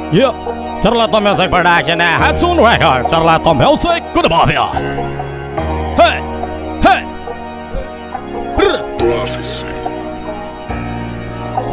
Yeah, Charlatan Music Production and Hatsun Records. Charlatan Music, good Bobby. Hey, hey. Prophecy.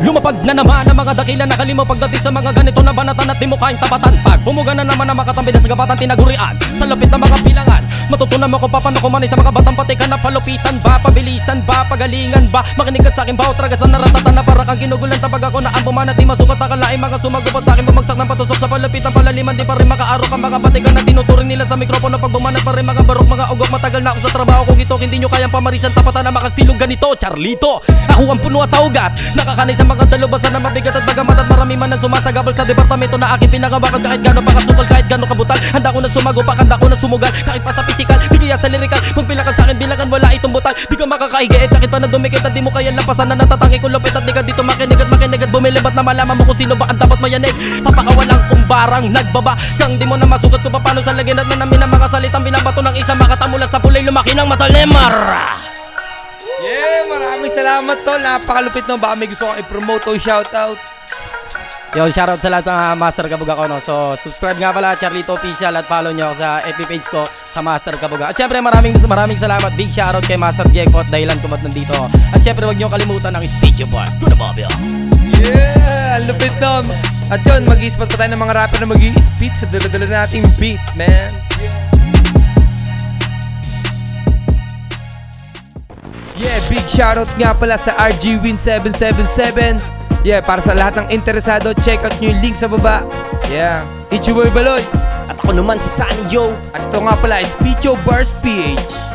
Lumapag na naman ang mga dakila na kalimo pagdating sa mga ganito na banatan at di mo kayang tapatan. Pag bumuga na naman ang makatambi na sa gabatan tinagurian sa lupit ng mga bilangan. Matutunan mo kung paano kumanay sa mga batang pati ka na palupitan ba, pabilisan ba, pagalingan ba. Makinig ka sa akin ba o tragasan na ratatan na para kang ginugulan tabag ako na ang buman at di masukat akalain mga sumagupat sa akin bumagsak ng patusok sa palupitan palaliman. Di pa rin makaarok ang mga pati ka na tinuturing nila sa mikropono. Pag bumanat pa rin mga barok mga ugok. Matagal na ako sa trabaho kung ito hindi nyo kayang pamarisan tapatan na makastilog ganito. Charlito, ako ang puno at taugat, nakakanay sa mga dalubasan na mabigat at bagamat at marami man ang sumasagabal sa departamento na aking pinangabakan. Kahit gano'n pakasukal, kahit gano'n kabutal, handa ko na sumagupak, handa ko na sumugal. Kahit pa sa pisikal, di kaya sa lirikal. Magbilakan sa akin, bilangan wala itong butal. Di ka makakaigiit, sakit pa na dumikit at di mo kaya lapasan na natatangi ko lupit. At di ka dito makinig at bumilibat na malaman mo kung sino ba ang dapat mayanig. Papakawalang kumbarang nagbaba kang di mo na masukat kung paano sa lagyan at namin ang mga salitang binabato ng isang makatamulat sa pulay lumaki ng matalemar. Yeah, maraming salamat tol. Napakalupit no. Baka may gusto kong i-promote o shoutout. Yo, shoutout sa lahat ng Master Kabuga ko, no? So, subscribe nga pala, Charlito Official, at follow nyo ako sa FB page ko sa Master Kabuga. At syempre, maraming salamat. Big shoutout kay Master Jackpot, dahilan ko ba't nandito. At syempre, huwag nyo kalimutan ang Studio Boss. Good Bobby. Yeah, ang lupit no. At yun, mag-i-spot pa tayo ng mga rapper na mag-i-spit sa dala-dala nating beat, man. Yeah, big shoutout nga pala sa RG Win 777. Yeah, para sa lahat ng interesado, check out nyo yung link sa baba. Yeah, it's your boy Baloy. At ako naman si Sunny Yo. At ito nga pala is Picho Bars PH.